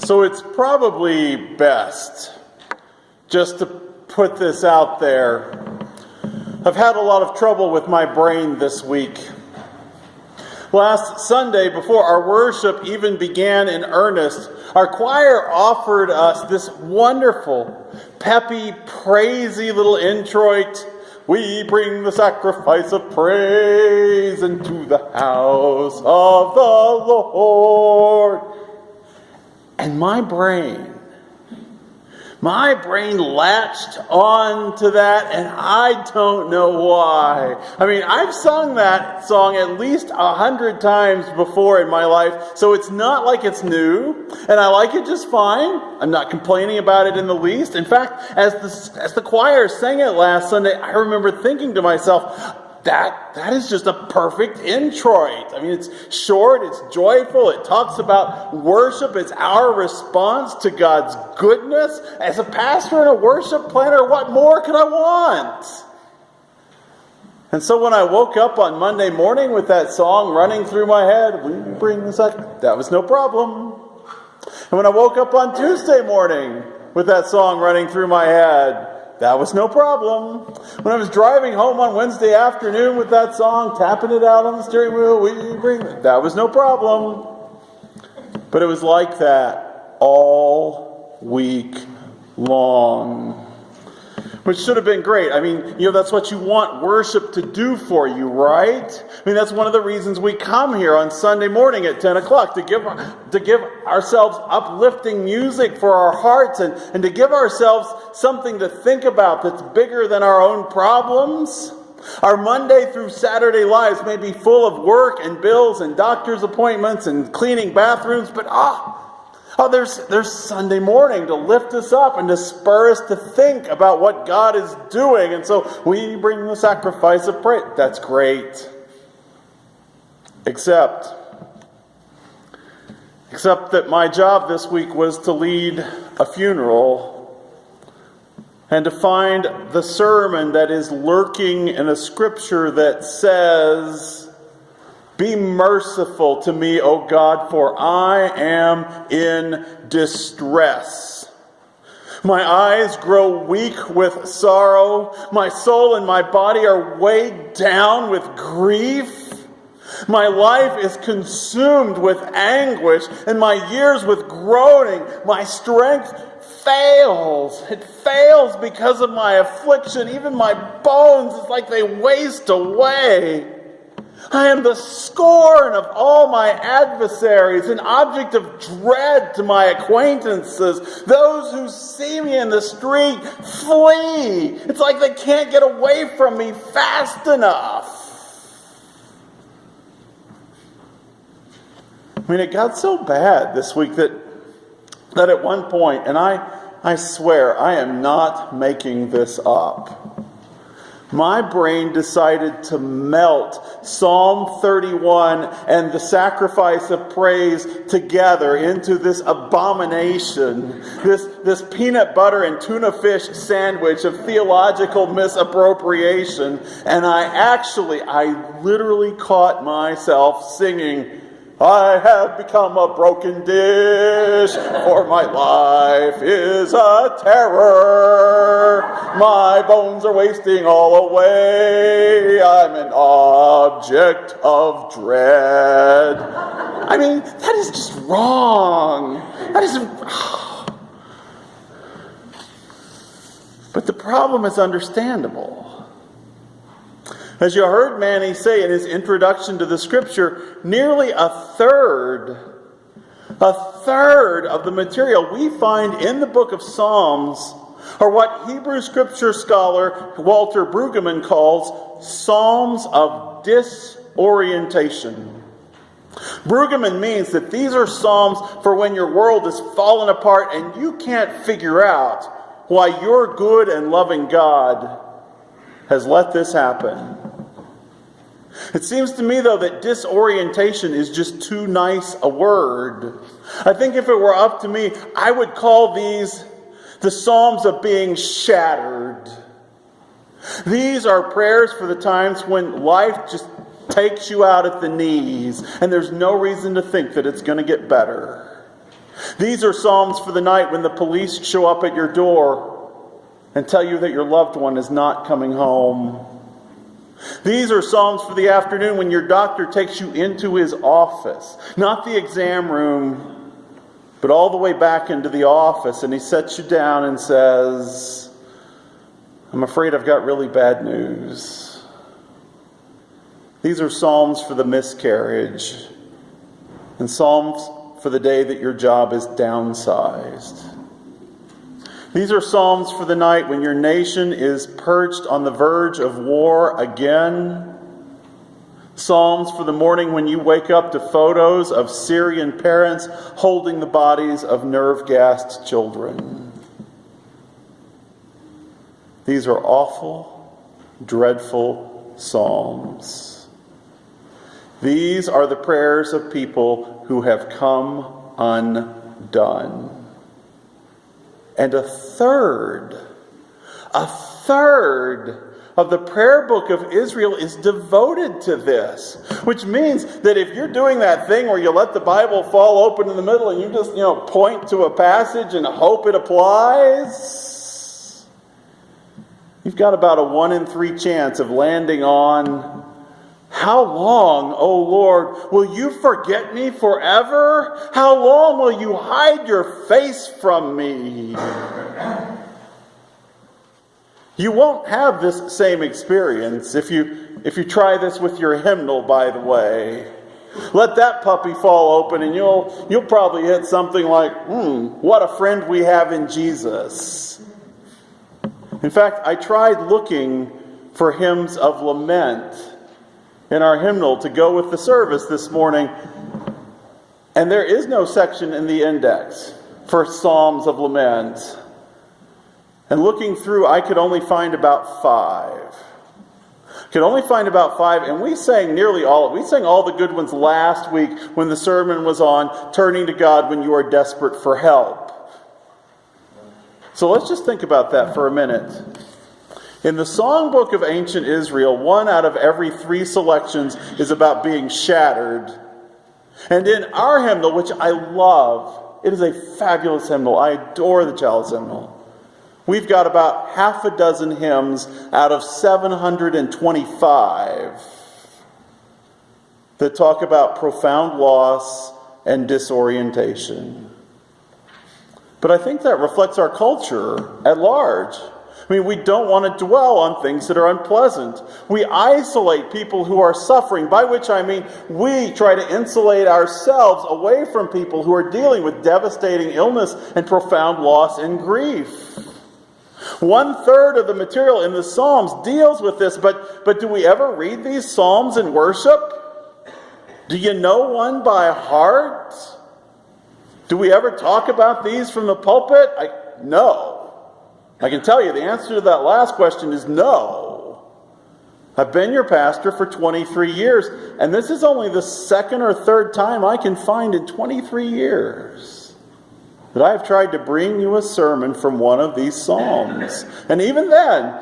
So it's probably best just to put this out there. I've had a lot of trouble with my brain this week. Last Sunday, before our worship even began in earnest, our choir offered us this wonderful, peppy, praisey little introit. We bring the sacrifice of praise into the house of the Lord. And my brain latched on to that, and I don't know why. I mean, I've sung that song at least 100 times before in my life, so it's not like it's new, and I like it just fine. I'm not complaining about it in the least. In fact, as the choir sang it last Sunday, I remember thinking to myself, that is just a perfect introit. I mean, it's short, it's joyful, it talks about worship. It's our response to God's goodness. As a pastor and a worship planner, what more could I want? And so when I woke up on Monday morning with that song running through my head, we bring the sacrifice, that was no problem. And when I woke up on Tuesday morning with that song running through my head, that was no problem. When I was driving home on Wednesday afternoon with that song, tapping it out on the steering wheel, that was no problem. But it was like that all week long. Which should have been great. I mean, that's what you want worship to do for you, right? I mean, that's one of the reasons we come here on Sunday morning at 10 o'clock, to give ourselves uplifting music for our hearts and to give ourselves something to think about that's bigger than our own problems. Our Monday through Saturday lives may be full of work and bills and doctor's appointments and cleaning bathrooms, but there's Sunday morning to lift us up and to spur us to think about what God is doing. And so we bring the sacrifice of praise. That's great. Except that my job this week was to lead a funeral and to find the sermon that is lurking in a scripture that says, "Be merciful to me, O God, for I am in distress. My eyes grow weak with sorrow. My soul and my body are weighed down with grief. My life is consumed with anguish, and my years with groaning. My strength fails. It fails because of my affliction. Even my bones, it's like they waste away. I am the scorn of all my adversaries, an object of dread to my acquaintances. Those who see me in the street flee. It's like they can't get away from me fast enough." I mean, it got so bad this week that at one point, and I swear I am not making this up, my brain decided to melt Psalm 31 and the sacrifice of praise together into this abomination, this peanut butter and tuna fish sandwich of theological misappropriation. And I literally caught myself singing, "I have become a broken dish, for my life is a terror. My bones are wasting all away. I'm an object of dread." I mean, that is just wrong. That isn't. But the problem is understandable. As you heard Manny say in his introduction to the scripture, nearly a third of the material we find in the book of Psalms are what Hebrew scripture scholar Walter Brueggemann calls Psalms of disorientation. Brueggemann means that these are Psalms for when your world is fallen apart and you can't figure out why your good and loving God has let this happen. It seems to me, though, that disorientation is just too nice a word. I think if it were up to me, I would call these the Psalms of being shattered. These are prayers for the times when life just takes you out at the knees, and there's no reason to think that it's going to get better. These are psalms for the night when the police show up at your door and tell you that your loved one is not coming home. These are psalms for the afternoon when your doctor takes you into his office, not the exam room, but all the way back into the office, and he sets you down and says, "I'm afraid I've got really bad news." These are psalms for the miscarriage and psalms for the day that your job is downsized. These are psalms for the night when your nation is perched on the verge of war again. Psalms for the morning when you wake up to photos of Syrian parents holding the bodies of nerve-gassed children. These are awful, dreadful psalms. These are the prayers of people who have come undone. And a third of the prayer book of Israel is devoted to this. Which means that if you're doing that thing where you let the Bible fall open in the middle and you just, point to a passage and hope it applies, you've got about a 1 in 3 chance of landing on, "How long, O Lord, will you forget me forever? How long will you hide your face from me?" You won't have this same experience if you try this with your hymnal, by the way. Let that puppy fall open and you'll probably hit something like, "What a friend we have in Jesus." In fact, I tried looking for hymns of lament in our hymnal to go with the service this morning, and there is no section in the index for Psalms of Lament. And looking through, I could only find about 5. And we sang nearly all. We sang all the good ones last week when the sermon was on turning to God when you are desperate for help. So let's just think about that for a minute. In the songbook of ancient Israel, 1 out of every 3 selections is about being shattered. And in our hymnal, which I love, it is a fabulous hymnal. I adore the Chalice hymnal. We've got about half a dozen hymns out of 725 that talk about profound loss and disorientation. But I think that reflects our culture at large. I mean, we don't want to dwell on things that are unpleasant. We isolate people who are suffering, by which I mean we try to insulate ourselves away from people who are dealing with devastating illness and profound loss and grief. 1/3 of the material in the Psalms deals with this, but do we ever read these Psalms in worship? Do you know one by heart? Do we ever talk about these from the pulpit? No. I can tell you the answer to that last question is no. I've been your pastor for 23 years, and this is only the 2nd or 3rd time I can find in 23 years that I've tried to bring you a sermon from one of these psalms. And even then,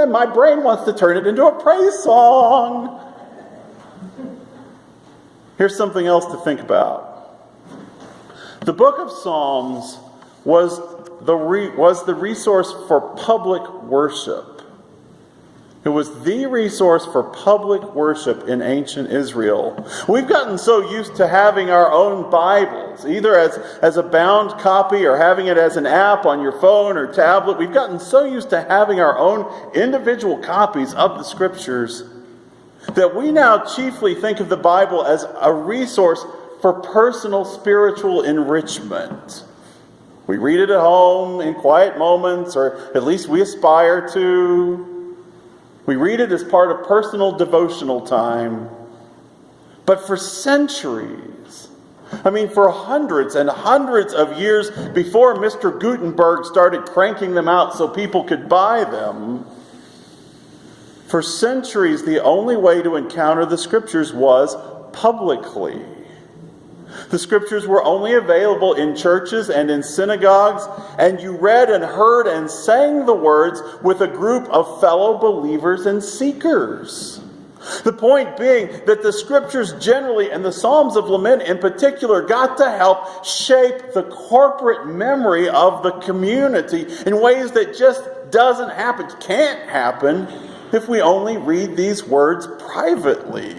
my brain wants to turn it into a praise song. Here's something else to think about. The book of Psalms was the resource for public worship. It was the resource for public worship in ancient Israel. We've gotten so used to having our own Bibles, either as a bound copy or having it as an app on your phone or tablet. We've gotten so used to having our own individual copies of the Scriptures that we now chiefly think of the Bible as a resource for personal spiritual enrichment. We read it at home in quiet moments, or at least we aspire to. We read it as part of personal devotional time. But for centuries, for hundreds and hundreds of years before Mr. Gutenberg started cranking them out so people could buy them, for centuries the only way to encounter the Scriptures was publicly. The Scriptures were only available in churches and in synagogues, and you read and heard and sang the words with a group of fellow believers and seekers. The point being that the scriptures generally, and the Psalms of Lament in particular, got to help shape the corporate memory of the community in ways that just can't happen if we only read these words privately.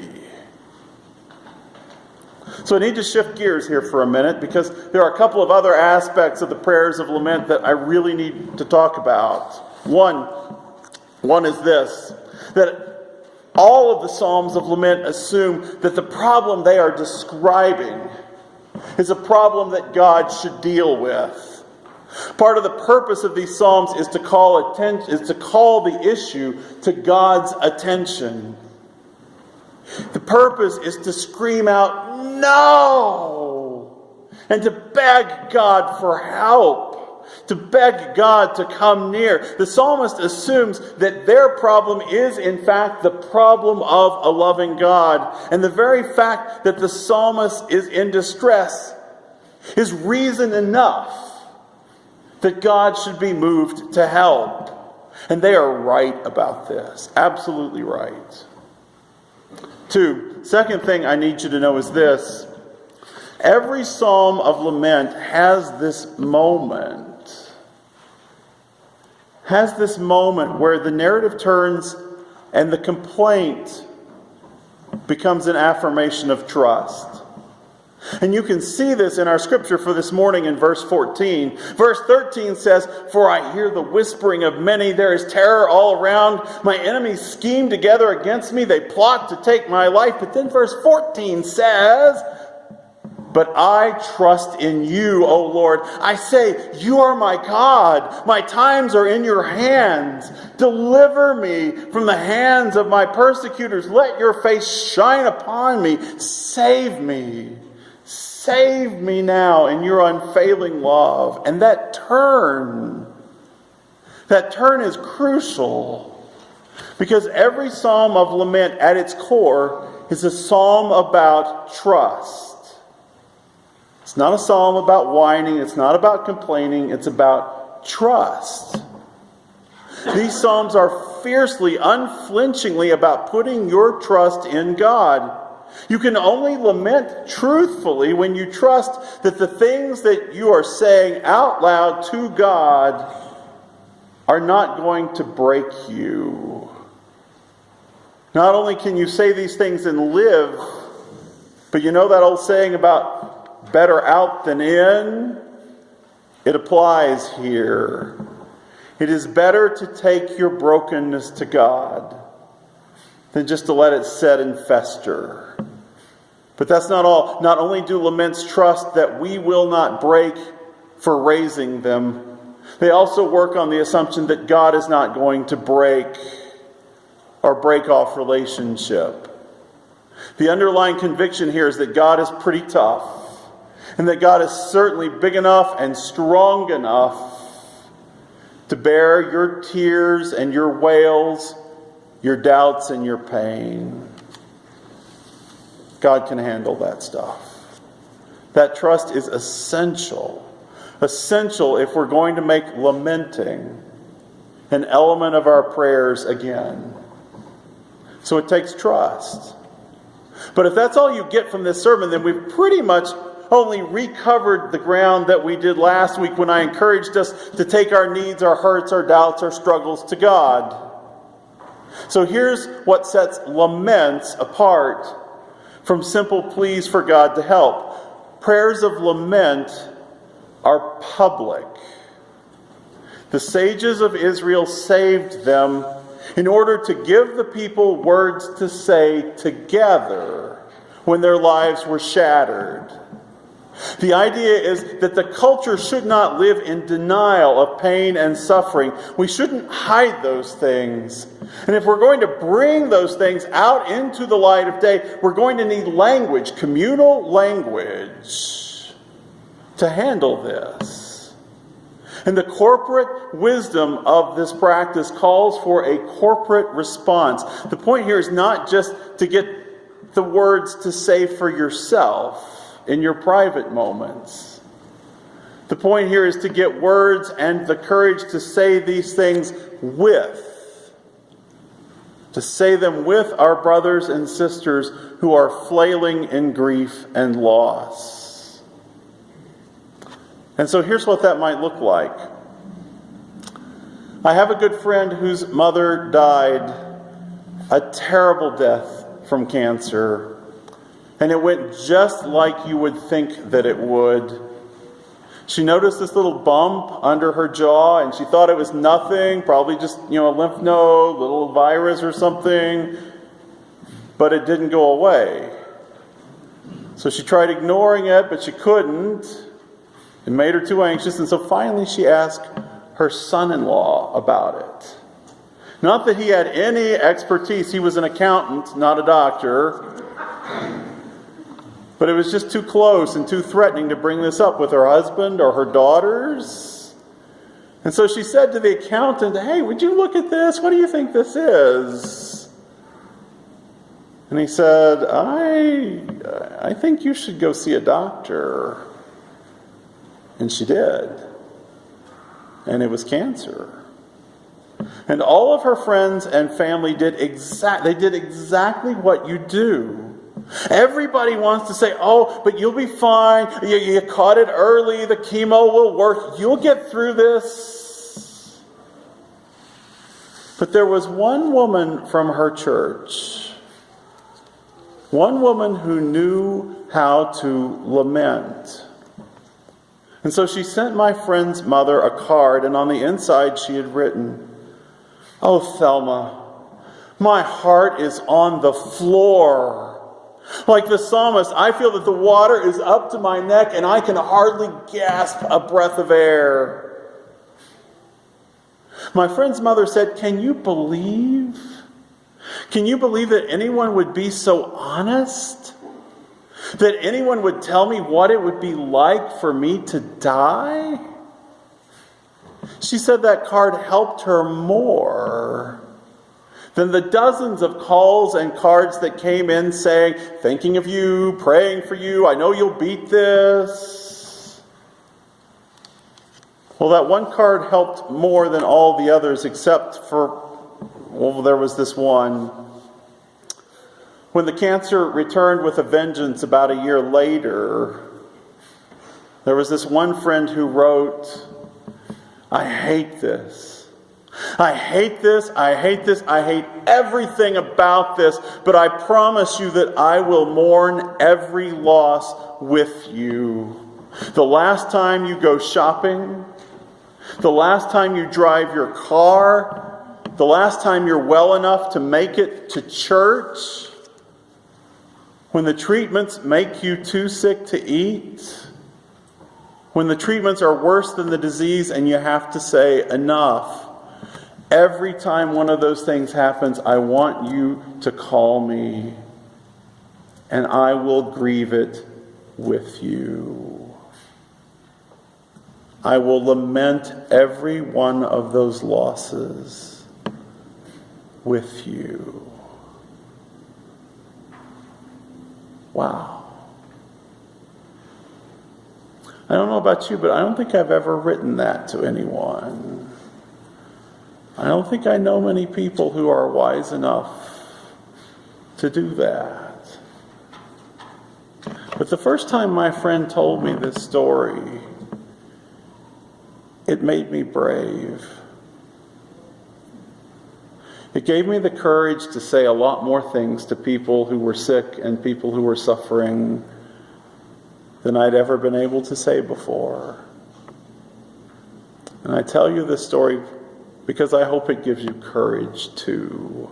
So I need to shift gears here for a minute because there are a couple of other aspects of the prayers of lament that I really need to talk about. One is this, that all of the Psalms of Lament assume that the problem they are describing is a problem that God should deal with. Part of the purpose of these Psalms is to call the issue to God's attention. The purpose is to scream out, "No!" and to beg God for help. To beg God to come near. The psalmist assumes that their problem is, in fact, the problem of a loving God. And the very fact that the psalmist is in distress is reason enough that God should be moved to help. And they are right about this. Absolutely right. Second thing I need you to know is this. Every psalm of lament has this moment where the narrative turns and the complaint becomes an affirmation of trust. And you can see this in our scripture for this morning in verse 14. Verse 13 says, "For I hear the whispering of many. There is terror all around. My enemies scheme together against me. They plot to take my life." But then verse 14 says, "But I trust in you, O Lord. I say, you are my God. My times are in your hands. Deliver me from the hands of my persecutors. Let your face shine upon me. Save me. Save me now in your unfailing love." And that turn is crucial. Because every psalm of lament at its core is a psalm about trust. It's not a psalm about whining. It's not about complaining. It's about trust. These psalms are fiercely, unflinchingly about putting your trust in God. You can only lament truthfully when you trust that the things that you are saying out loud to God are not going to break you. Not only can you say these things and live, but you know that old saying about better out than in? It applies here. It is better to take your brokenness to God than just to let it set and fester. But that's not all. Not only do laments trust that we will not break for raising them, they also work on the assumption that God is not going to break off relationship. The underlying conviction here is that God is pretty tough. And that God is certainly big enough and strong enough to bear your tears and your wails, your doubts and your pain. God can handle that stuff. That trust is essential. Essential if we're going to make lamenting an element of our prayers again. So it takes trust. But if that's all you get from this sermon, then we've pretty much only recovered the ground that we did last week when I encouraged us to take our needs, our hurts, our doubts, our struggles to God. So here's what sets laments apart from simple pleas for God to help. Prayers of lament are public. The sages of Israel saved them in order to give the people words to say together when their lives were shattered. The idea is that the culture should not live in denial of pain and suffering. We shouldn't hide those things. And if we're going to bring those things out into the light of day, we're going to need language, communal language, to handle this. And the corporate wisdom of this practice calls for a corporate response. The point here is not just to get the words to say for yourself in your private moments. The point here is to get words and the courage to say these things with to say them with our brothers and sisters who are flailing in grief and loss. And so here's what that might look like. I have a good friend whose mother died a terrible death from cancer. And it went just like you would think that it would. She noticed this little bump under her jaw, and she thought it was nothing, probably just, a lymph node, little virus or something. But it didn't go away. So she tried ignoring it, but she couldn't. It made her too anxious, and so finally she asked her son-in-law about it. Not that he had any expertise. He was an accountant, not a doctor. But it was just too close and too threatening to bring this up with her husband or her daughters. And so she said to the accountant, "Hey, would you look at this? What do you think this is?" And he said, I think you should go see a doctor. And she did. And it was cancer. And all of her friends and family did exactly what you do. Everybody wants to say, "Oh, but you'll be fine. You caught it early. The chemo will work. You'll get through this." But there was one woman from her church, one woman who knew how to lament. And so she sent my friend's mother a card, and on the inside she had written, "Oh, Thelma, my heart is on the floor. Like the psalmist, I feel that the water is up to my neck and I can hardly gasp a breath of air." My friend's mother said, Can you believe that anyone would be so honest? That anyone would tell me what it would be like for me to die?" She said that card helped her more than the dozens of calls and cards that came in saying, "Thinking of you, praying for you, I know you'll beat this." Well, that one card helped more than all the others, except for, there was this one. When the cancer returned with a vengeance about a year later, there was this one friend who wrote, "I hate this. I hate this, I hate this, I hate everything about this, but I promise you that I will mourn every loss with you. The last time you go shopping, the last time you drive your car, the last time you're well enough to make it to church, when the treatments make you too sick to eat, when the treatments are worse than the disease and you have to say enough. Every time one of those things happens, I want you to call me, and I will grieve it with you. I will lament every one of those losses with you." Wow. I don't know about you, but I don't think I've ever written that to anyone. I don't think I know many people who are wise enough to do that. But the first time my friend told me this story, it made me brave. It gave me the courage to say a lot more things to people who were sick and people who were suffering than I'd ever been able to say before. And I tell you this story because I hope it gives you courage too.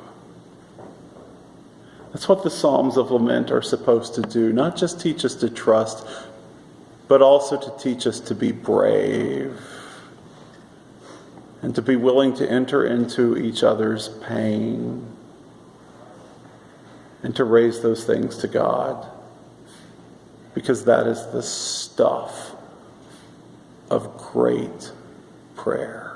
That's what the Psalms of Lament are supposed to do. Not just teach us to trust, but also to teach us to be brave and to be willing to enter into each other's pain and to raise those things to God, because that is the stuff of great prayer.